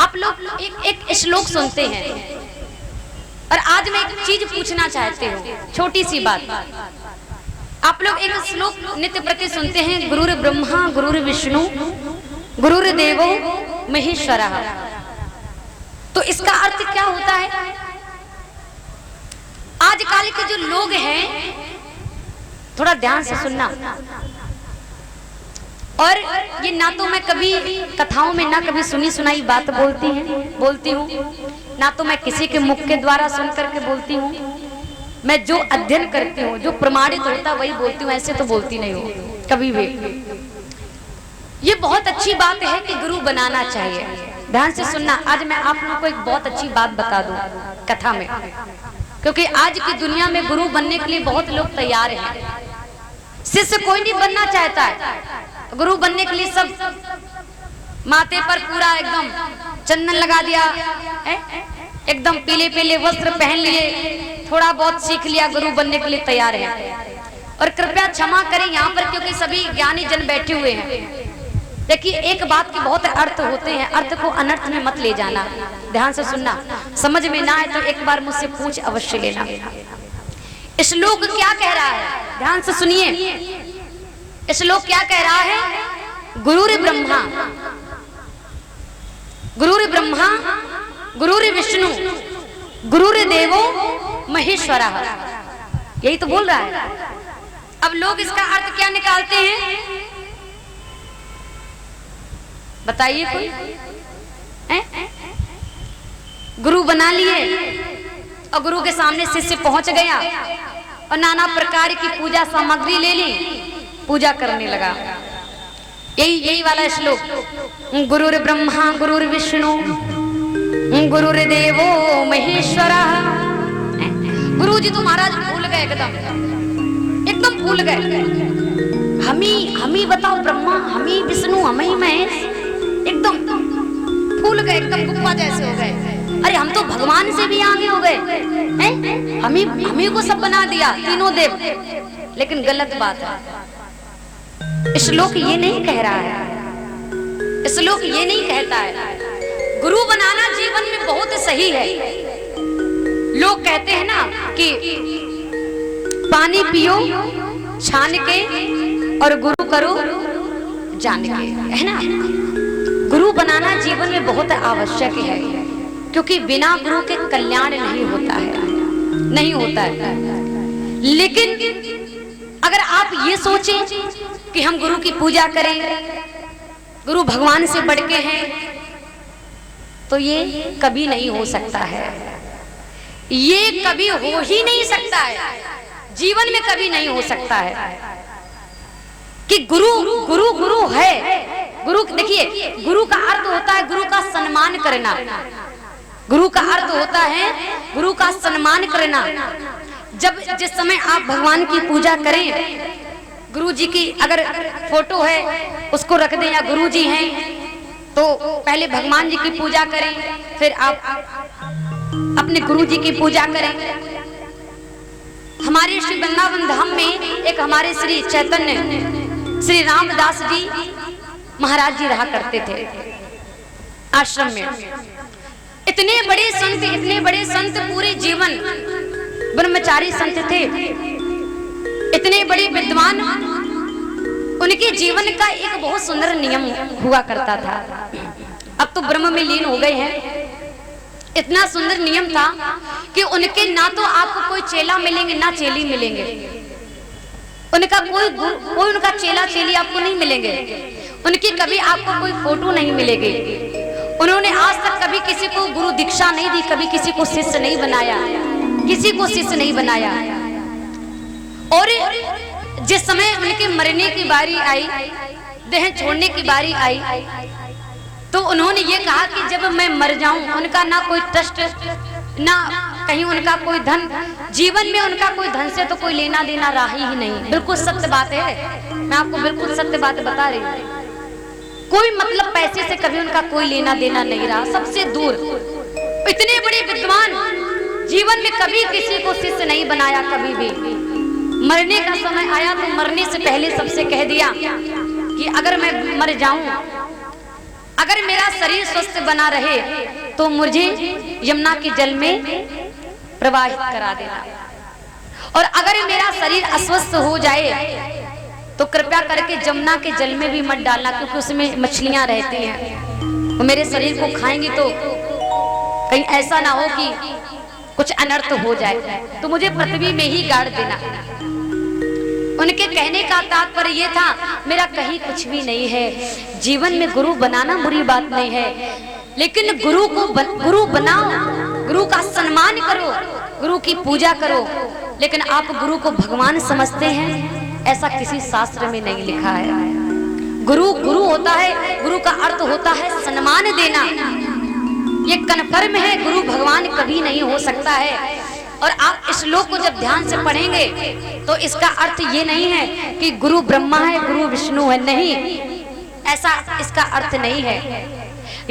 आप लोग एक श्लोक सुनते हैं और आज मैं एक चीज पूछना चाहते हूँ, छोटी सी बात। आप लोग एक श्लोक नित्य प्रति सुनते हैं, गुरुर ब्रह्मा गुरुर विष्णु गुरुर देवो महेश्वरः। तो इसका अर्थ क्या होता है? आजकल के जो लोग हैं, थोड़ा ध्यान से सुनना। और ये ना तो मैं कभी कथाओं में ना कभी सुनी सुनाई बात बोलती हूँ, ना तो मैं किसी के मुख के द्वारा सुन करके बोलती हूँ। मैं जो अध्ययन करती हूँ, जो प्रमाणित होता वही बोलती हूँ, ऐसे तो बोलती नहीं हूँ कभी भी। ये बहुत अच्छी बात है कि गुरु बनाना चाहिए। ध्यान से सुनना, आज मैं आप लोगों को एक बहुत अच्छी बात बता दूं कथा में, क्योंकि आज की दुनिया में गुरु बनने के लिए बहुत लोग तैयार हैं। शिष्य कोई नहीं बनना चाहता है, गुरु बनने के लिए सब माथे पर पूरा एकदम चंदन लगा दिया, एकदम पीले पीले वस्त्र पहन लिए, थोड़ा बहुत सीख लिया, गुरु बनने के लिए तैयार है। और कृपया क्षमा करें यहाँ पर, क्योंकि सभी ज्ञानी जन बैठे हुए हैं। देखिए, एक बात के बहुत अर्थ होते हैं, अर्थ को अनर्थ में मत ले जाना। ध्यान से सुनना, समझ में ना आए तो एक बार मुझसे पूछ अवश्य लेना। श्लोक क्या कह रहा है? ध्यान से सुनिए, श्लोक क्या कह रहा है? गुरुर ब्रह्मा गुरुर विष्णु गुरुर देवो महेश्वरः। यही तो बोल रहा है। अब लोग इसका अर्थ क्या निकालते हैं? बताइए कोई? गुरु बना लिए और गुरु के सामने शिष्य पहुंच गया और नाना प्रकार की पूजा सामग्री ले ली, पूजा करने लगा। यही वाला श्लोक, गुरुर ब्रह्मा गुरुर विष्णु गुरुर देवो महेश्वरः। गुरु जी तो महाराज भूल गए, एकदम भूल गए। हम ही बताओ ब्रह्मा, हम ही विष्णु, हम ही महेश, एकदम भूल गए, एकदम गुप्पा जैसे हो गए। अरे हम तो भगवान से भी आगे हो गए, हम ही को सब बना दिया, तीनों देव। लेकिन गलत बात है। श्लोक ये नहीं कह रहा है, श्लोक ये नहीं कहता है। गुरु बनाना जीवन में बहुत सही है। लोग कहते हैं ना कि पानी पियो छान के और गुरु करो जान के, है ना। गुरु बनाना जीवन में बहुत आवश्यक है, क्योंकि बिना गुरु के कल्याण नहीं होता है। लेकिन अगर आप ये सोचें कि हम गुरु की पूजा करें, गुरु भगवान से बढ़ के हैं, तो ये कभी नहीं हो सकता है। ये कभी हो ही नहीं सकता है, जीवन में कभी नहीं हो सकता है कि गुरु गुरु गुरु है। गुरु, देखिए, गुरु का अर्थ होता है गुरु का सम्मान करना। गुरु का अर्थ होता है गुरु का सम्मान करना। जिस समय आप भगवान की पूजा करें, गुरु जी की अगर फोटो है उसको रख दें, या गुरु जी हैं तो पहले भगवान जी की पूजा करें, फिर आप अपने गुरु जी की पूजा करें। हमारे श्री वृंदावन धाम में एक हमारे श्री चैतन्य श्री रामदास जी महाराज जी रहा करते थे आश्रम में। इतने बड़े संत पूरे जीवन ब्रह्मचारी संत थे, इतने बड़े विद्वान। उनके जीवन का एक बहुत सुंदर नियम हुआ करता था। अब तो ब्रह्म में लीन हो गए हैं। इतना सुंदर नियम था कि उनके ना तो आपको कोई चेला मिलेंगे ना चेली मिलेंगे। उनका कोई उनका चेला चेली आपको नहीं मिलेंगे। उनकी कभी आपको कोई फोटो नहीं मिलेगी। उन्होंने आज तक कभी किसी को गुरु दीक्षा नहीं दी, कभी किसी को शिष्य नहीं बनाया, किसी को शिष्य नहीं बनाया। और जिस समय उनके मरने की बारी आई, देह छोड़ने की बारी आई, तो उन्होंने ये कहा कि जब मैं मर जाऊं, उनका ना कोई ट्रस्ट, ना कहीं उनका कोई धन, जीवन में उनका कोई धन से तो कोई लेना देना रहा ही नहीं। बिल्कुल सत्य बात है, मैं आपको बिल्कुल सत्य बात बता रही हूँ। कोई मतलब पैसे से कभी उनका कोई लेना देना नहीं रहा, सबसे दूर। इतने बड़े विद्वान, जीवन में कभी किसी को शिष्य नहीं बनाया, कभी भी। मरने का समय आया तो मरने से पहले सबसे कह दिया कि अगर मैं मर जाऊं अगर मेरा शरीर स्वस्थ बना रहे तो मुझे यमुना के जल में प्रवाहित करा देना, और अगर मेरा शरीर अस्वस्थ हो जाए तो कृपया करके जमुना के जल में भी मत डालना, क्योंकि उसमें मछलियां रहती हैं, वो मेरे शरीर को खाएंगी तो कहीं ऐसा ना हो कि कुछ अनर्थ हो जाए, तो मुझे पृथ्वी में ही गाड़ देना। उनके कहने का तात्पर्य ये था, मेरा कहीं कुछ भी नहीं है, जीवन में गुरु बनाना बुरी बात नहीं है, लेकिन गुरु बनाओ, गुरु का सम्मान करो, गुरु की पूजा करो, लेकिन आप गुरु को भगवान समझते हैं, ऐसा किसी शास्त्र में नहीं लिखा है। गुरु गुरु होता है, गुरु का अर्थ होता है सम्मान देना, ये कन्फर्म है, गुरु भगवान कभी नहीं हो सकता है। और आप इस श्लोक को जब ध्यान से पढ़ेंगे तो इसका अर्थ ये नहीं है कि गुरु ब्रह्मा है, गुरु विष्णु है, नहीं, ऐसा इसका अर्थ नहीं है।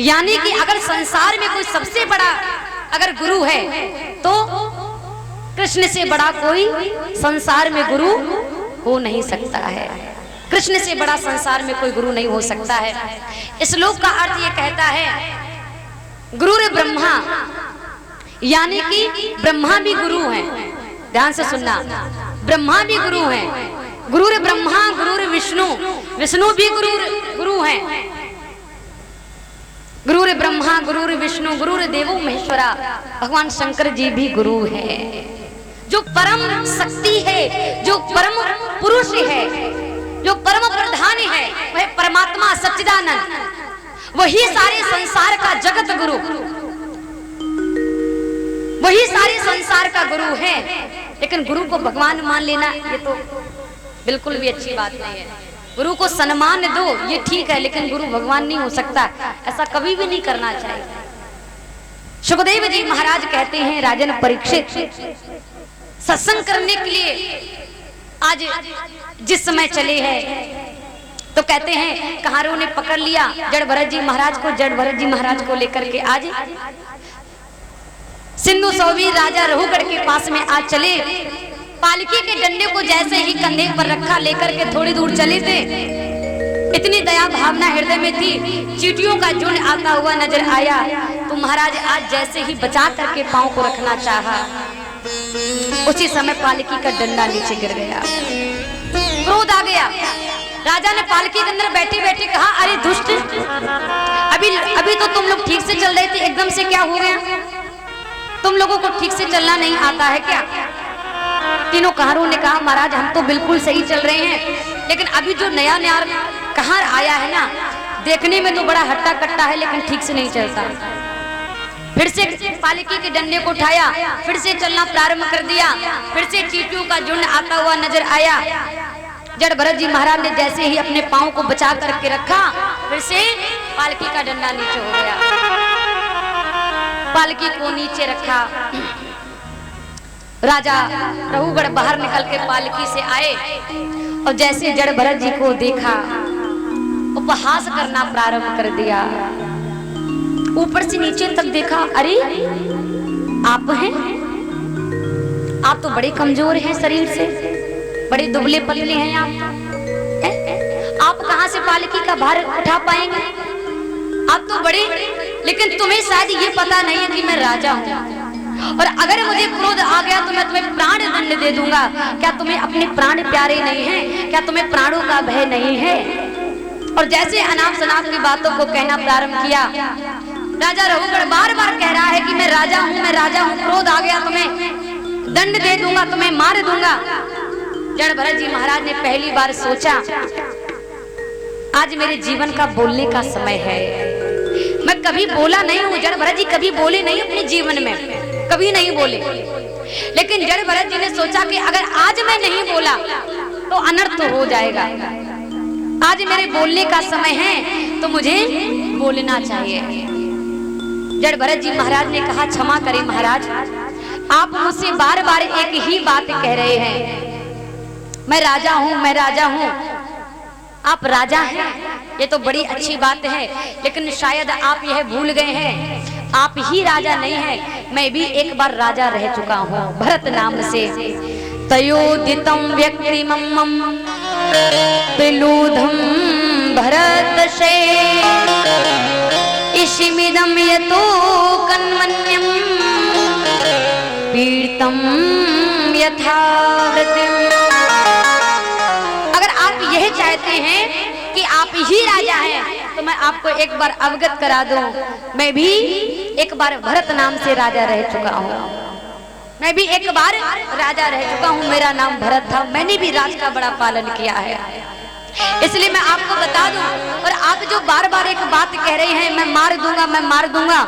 यानी कि अगर संसार में कोई सबसे बड़ा अगर गुरु है तो कृष्ण से बड़ा कोई संसार में गुरु हो नहीं सकता है, कृष्ण से बड़ा संसार में कोई गुरु नहीं हो सकता है। इस श्लोक का अर्थ ये कहता है गुरु ब्रह्मा, यानी कि ब्रह्मा भी गुरु हैं, ध्यान से सुनना, ब्रह्मा भी गुरु हैं, गुरु ब्रह्मा गुरु विष्णु, विष्णु भी गुरु हैं, गुरु ब्रह्मा गुरु विष्णु गुरु देवो महेश्वरा, भगवान शंकर जी भी गुरु हैं। जो परम शक्ति है, जो परम पुरुष है, जो परम प्रधान है, वह परमात्मा सच्चिदानंद, वही सारे संसार का जगत गुरु, वही सारे संसार का गुरु है। लेकिन गुरु को भगवान मान लेना ये तो बिल्कुल भी अच्छी बात नहीं है। गुरु को सम्मान दो ये ठीक है, लेकिन गुरु भगवान नहीं हो सकता, ऐसा कभी भी नहीं करना चाहिए। सुखदेव जी महाराज कहते हैं, राजन परीक्षित सत्संग करने के लिए आज जिस समय चले हैं तो कहते हैं कहारों ने पकड़ लिया जड़ भरत जी महाराज को, जड़ भरत जी महाराज को लेकर के आज सिंधु सौवीर राजा रहुगढ़ के पास में आज चले। पालकी के डंडे को जैसे ही कंधे पर रखा, लेकर के थोड़ी दूर चले थे, इतनी दया भावना हृदय में थी, चींटियों का झुंड आता हुआ नजर आया, तो महाराज आज जैसे ही बचा करके पांव को रखना चाहा, उसी समय पालकी का डंडा नीचे गिर गया। क्रोध आ गया, राजा ने पालकी के अंदर बैठे बैठे कहा, अरे दुष्ट, अभी तो तुम लोग ठीक से चल रहे थे, एकदम से क्या हो गया? तुम लोगों को ठीक से चलना नहीं आता है क्या? तीनों कहारों ने कहा, महाराज हम तो बिल्कुल सही चल रहे हैं, लेकिन अभी जो नया नया कहार आया है ना, देखने में तो बड़ा हट्टा कट्टा है, लेकिन ठीक से नहीं चलता। फिर से पालकी के डंडे को उठाया, फिर से चलना प्रारंभ कर दिया, फिर से चींटियों का झुंड आता हुआ नजर आया। जड़ भरत जी महाराज ने जैसे ही अपने पांव को बचा करके रखा, फिर से पालकी का डंडा नीचे हो गया। पालकी को नीचे रखा, राजा रहुगढ़ बाहर निकल के पालकी से आए और जैसे जड़ भरत जी को देखा, उपहास करना प्रारंभ कर दिया। ऊपर से नीचे तक देखा, अरे आप हैं, आप तो बड़े कमजोर हैं शरीर से, बड़े दुबले पतले हैं आप कहां से पालकी का भार उठा पाएंगे? आप तो बड़े, लेकिन तुम्हें शायद ये पता नहीं है कि मैं राजा हूँ, और अगर मुझे क्रोध आ गया तो मैं तुम्हें प्राण दंड दे दूंगा। क्या तुम्हें अपने प्राण प्यारे नहीं हैं? क्या तुम्हें प्राणों का भय नहीं है? और जैसे अनाप शनाप की बातों को कहना प्रारंभ किया, राजा रहुगढ़ बार बार कह रहा है कि मैं राजा हूँ, मैं राजा हूँ, क्रोध आ गया तुम्हें दंड दे दूंगा, तुम्हें मार दूंगा। जड़ भरत जी महाराज ने पहली बार सोचा, आज मेरे जीवन का बोलने का समय है। मैं कभी बोला नहीं हूँ, जड़ भरत जी कभी बोले नहीं अपने जीवन में, कभी नहीं बोले, लेकिन जड़ भरत जी ने सोचा कि अगर आज मैं नहीं बोला तो अनर्थ हो जाएगा, आज मेरे बोलने का समय है तो मुझे बोलना चाहिए। जड़ भरत जी महाराज ने कहा, क्षमा करें महाराज, आप मुझसे बार बार एक ही बात कह रहे हैं, मैं राजा हूँ, मैं राजा हूँ। आप राजा हैं, ये तो बड़ी अच्छी बात है, लेकिन शायद आप यह भूल गए हैं, आप ही राजा नहीं हैं, मैं भी एक बार राजा रह चुका हूँ भरत नाम से। तयोदितं व्यक्तिमं पिलूधं भरत से शिशिमिदं यतो कन्मन्यं पीड़ितं यथा वृद्धिम्। अगर आप यही चाहते हैं कि आप ही राजा हैं तो मैं आपको एक बार अवगत करा दूं, मैं भी एक बार भरत नाम से राजा रह चुका हूं। मैं भी एक बार राजा रह चुका हूं, मेरा नाम भरत था, मैंने भी राज का बड़ा पालन किया है। इसलिए मैं आपको बता दूं, और आप जो बार बार एक बात कह रहे हैं मैं मार दूंगा मैं मार दूंगा,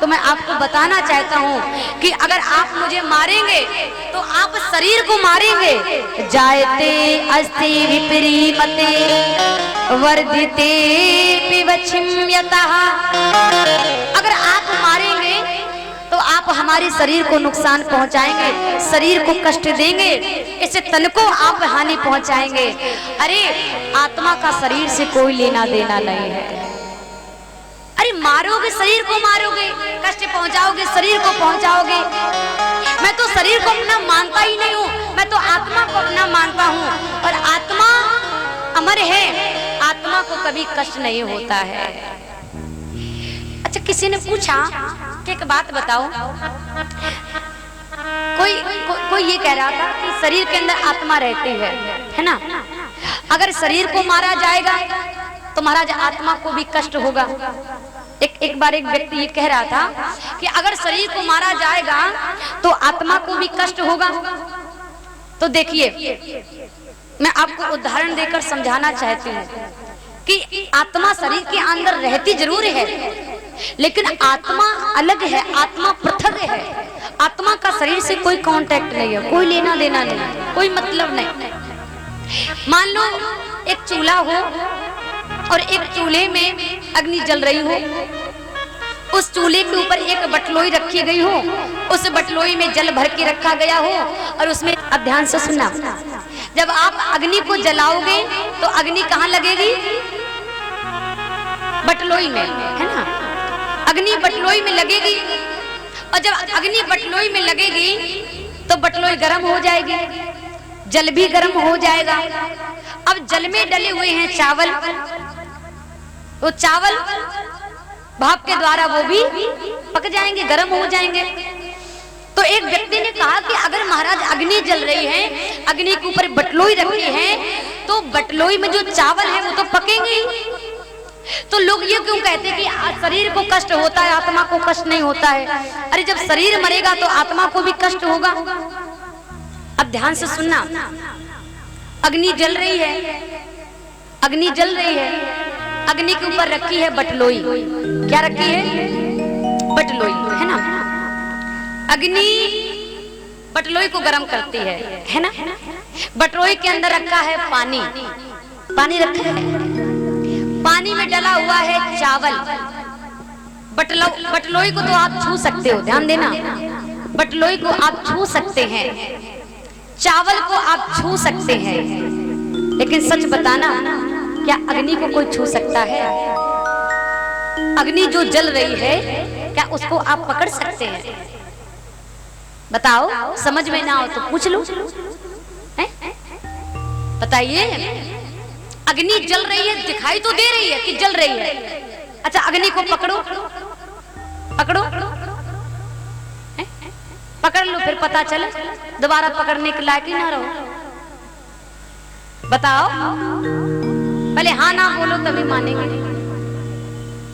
तो मैं आपको बताना चाहता हूं कि अगर आप मुझे मारेंगे तो आप शरीर को मारेंगे। जायते अस्ति विपरीमते वर्धिते पिवचिम्यतः। अगर आप मारेंगे तो आप हमारे शरीर को नुकसान पहुंचाएंगे, शरीर को कष्ट देंगे, इससे तन को आप हानि पहुंचाएंगे। अरे आत्मा का शरीर से कोई लेना देना नहीं है। अरे मारोगे शरीर को मारोगे, कष्ट पहुंचाओगे शरीर को पहुंचाओगे। मैं तो शरीर को अपना मानता ही नहीं हूँ, मैं तो आत्मा को अपना मानता हूँ, और आत्मा अमर है, आत्मा को कभी कष्ट नहीं होता है। अच्छा, किसी ने पूछा कि एक बात बताओ, कोई ये कह रहा था कि शरीर के अंदर आत्मा रहती है ना, अगर शरीर को मारा जाएगा तो महाराज आत्मा को भी कष्ट होगा। एक बार एक व्यक्ति ये कह रहा था कि अगर शरीर को मारा जाएगा तो आत्मा को भी कष्ट होगा। तो देखिए, मैं आपको उदाहरण देकर समझाना चाहती हूँ कि आत्मा शरीर के अंदर रहती जरूर है, लेकिन आत्मा अलग है, आत्मा पृथक है। आत्मा का शरीर से कोई कांटेक्ट नहीं है, कोई लेना देना नहीं, कोई मतलब नहीं। मान लो एक चूल्हा हो और एक चूल्हे में अग्नि जल रही हो, उस चूल्हे के ऊपर एक बटलोई रखी गई हो, उस बटलोई में जल भर के रखा गया हो, और उसमें अब ध्यान से सुनना, जब आप अग्नि को जलाओगे तो अग्नि कहाँ लगेगी? बटलोई में, है ना। अग्नि बटलोई में लगेगी, और जब अग्नि बटलोई में लगेगी तो बटलोई गर्म हो जाएगी, जल भी गर्म हो जाएगा। अब जल में डले हुए हैं चावल, वो चावल भाप के द्वारा वो भी पक जाएंगे, गर्म हो जाएंगे। तो एक व्यक्ति ने कहा कि अगर महाराज अग्नि जल रही है, अग्नि के ऊपर बटलोई रखी है, तो बटलोई में जो चावल है वो तो पकेंगे। तो लोग ये क्यों कहते कि शरीर को कष्ट होता है, आत्मा को कष्ट नहीं होता है? अरे जब शरीर मरेगा तो आत्मा को भी कष्ट होगा। अब ध्यान से सुनना, अग्नि जल रही है, अग्नि जल रही है, अग्नि के ऊपर रखी है बटलोई। क्या रखी है? बटलोई, है ना। अग्नि बटलोई को गर्म करती है ना। बटलोई के अंदर रखा है पानी, पानी रखा है, पानी में डला हुआ है चावल। बटलोई को तो आप छू सकते हो, ध्यान देना, बटलोई को आप छू सकते हैं, चावल को आप छू सकते हैं, लेकिन सच बताना, क्या अग्नि को कोई छू सकता है? अग्नि जो जल रही है, क्या उसको आप पकड़ सकते हैं? बताओ, समझ में ना हो तो पूछ लो, बताइए। अग्नि जल रही है, दिखाई तो दे रही है कि जल रही है। अच्छा, अग्नि को पकड़ो, पकड़ो, पकड़ लो, फिर पता चले, दोबारा पकड़ने के लायक ही ना रहो। बताओ, पहले हाँ ना बोलो तभी मानेंगे।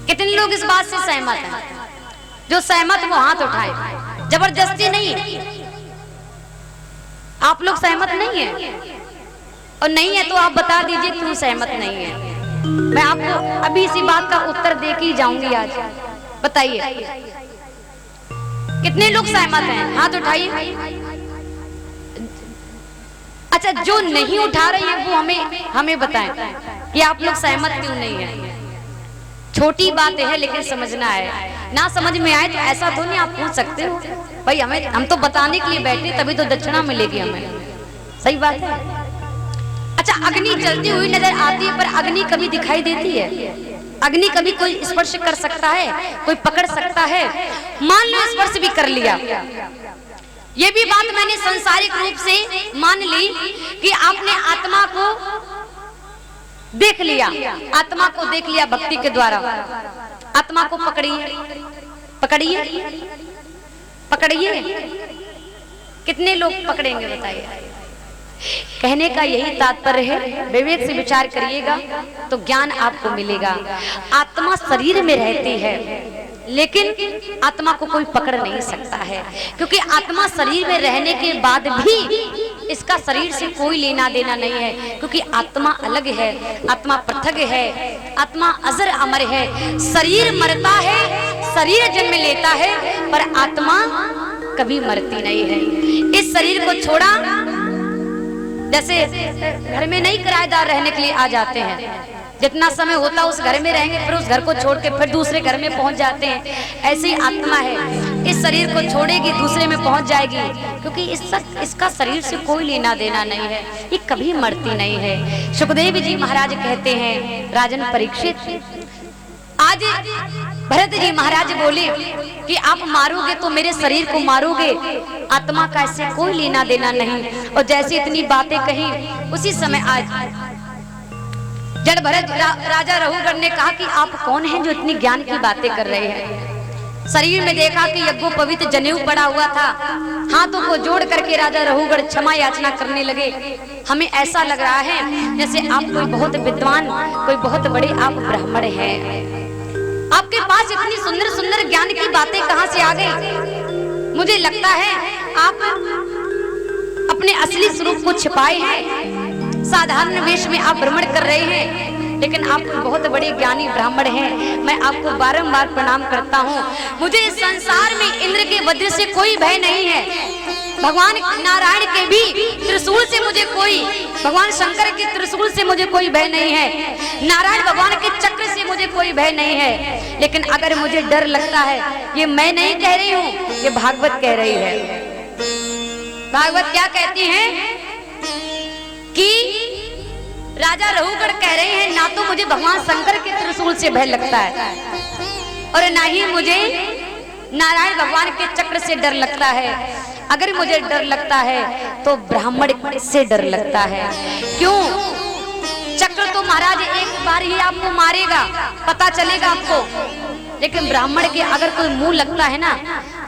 कितने लोग इस बात से सहमत हैं? जो सहमत वो हाथ उठाए, जबरदस्ती नहीं। आप लोग सहमत नहीं है, और नहीं है तो आप बता दीजिए क्यों सहमत नहीं है। मैं आपको अभी इसी बात का उत्तर दे के ही जाऊंगी आज। बताइए कितने लोग सहमत हैं? हाथ उठाइए। अच्छा, जो नहीं उठा रही है वो हमें बताएं कि आप लोग सहमत क्यों नहीं है। छोटी बात है लेकिन समझना है, ना समझ में आए तो ऐसा तो नहीं, आप पूछ सकते हो भाई, हम तो बताने के लिए बैठे, तभी तो दक्षिणा मिलेगी हमें। सही बात है। अच्छा, अग्नि जलती हुई नजर आती है, पर अग्नि कभी दिखाई देती है? अग्नि कभी कोई स्पर्श कर सकता है? कोई पकड़ सकता है? मान लो स्पर्श भी कर लिया, ये भी बात मैंने सांसारिक रूप से मान ली कि आपने आत्मा को देख लिया, आत्मा को देख लिया भक्ति के द्वारा, आत्मा को पकड़िए, पकड़िए, पकड़िए। कितने लोग पकड़ेंगे बताइए? कहने का यही तात्पर्य है, विवेक से विचार करिएगा तो ज्ञान आपको मिलेगा। आत्मा शरीर में रहती है लेकिन आत्मा को कोई पकड़ नहीं सकता है, क्योंकि आत्मा शरीर में रहने के बाद भी इसका शरीर से कोई लेना देना नहीं है, क्योंकि आत्मा अलग है, आत्मा पृथक है, आत्मा अजर अमर है। शरीर मरता है, शरीर जन्म लेता है, पर आत्मा कभी मरती नहीं है। इस शरीर को छोड़ा, जैसे घर में नहीं किराएदार रहने के लिए आ जाते हैं, जितना समय होता उस घर में रहेंगे, फिर उस घर को छोड़ के फिर दूसरे घर में पहुंच जाते हैं। ऐसी आत्मा है, इस शरीर को छोड़ेगी दूसरे में पहुंच जाएगी, क्योंकि इसका शरीर से कोई लेना देना नहीं है, ये कभी मरती नहीं है। सुखदेव जी महाराज कहते हैं, राजन परीक्षित, आज भरत जी महाराज बोले कि आप मारोगे तो मेरे शरीर को मारोगे, आत्मा का इससे कोई लेना देना नहीं। और जैसे इतनी बातें कही, उसी समय आज जब भरत राजा रघुवर ने कहा कि आप कौन हैं जो इतनी ज्ञान की बातें कर रहे हैं, शरीर में देखा कि यज्ञोपवीत जनेऊ पड़ा हुआ था, हाथों को जोड़ करके राजा रघुवर क्षमा याचना करने लगे। हमें ऐसा लग रहा है जैसे आप कोई बहुत विद्वान, कोई बहुत बड़े आप ब्राह्मण हैं, आपके पास इतनी सुंदर सुंदर ज्ञान की बातें कहां से आ गई? मुझे लगता है आप अपने असली स्वरूप को छिपाए हैं, साधारण वेश में आप भ्रमण कर रहे हैं, लेकिन आप बहुत बड़े ज्ञानी ब्राह्मण हैं। मैं आपको बारंबार प्रणाम करता हूँ। मुझे इस संसार में इंद्र के वज्र से कोई भय नहीं है, भगवान नारायण के भी त्रिशूल से मुझे कोई, भगवान शंकर के त्रिशूल से मुझे कोई भय नहीं है, नारायण भगवान के चक्र से मुझे कोई भय नहीं है। लेकिन अगर मुझे डर लगता है, ये मैं नहीं कह रही हूँ, ये भागवत कह रही है। भागवत क्या कहती है कि राजा रघुवर कह रहे हैं, ना तो मुझे भगवान शंकर के त्रिशूल से भय लगता है और ना ही मुझे नारायण भगवान के चक्र से डर लगता है। अगर मुझे डर लगता है तो ब्राह्मण से डर लगता है। क्यों? चक्र तो महाराज एक बार ही आपको मारेगा, पता चलेगा आपको, लेकिन ब्राह्मण के अगर कोई मुंह लगता है ना,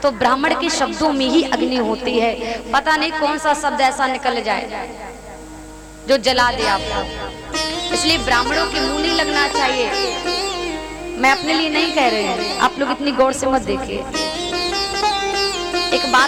तो ब्राह्मण के शब्दों में ही अग्नि होती है। पता नहीं कौन सा शब्द ऐसा निकल जाए जो जला दे आपको। इसलिए ब्राह्मणों के मुंह नहीं लगना चाहिए। मैं अपने लिए नहीं कह रही हूँ, आप लोग इतनी गौर से मत देखिए। एक बात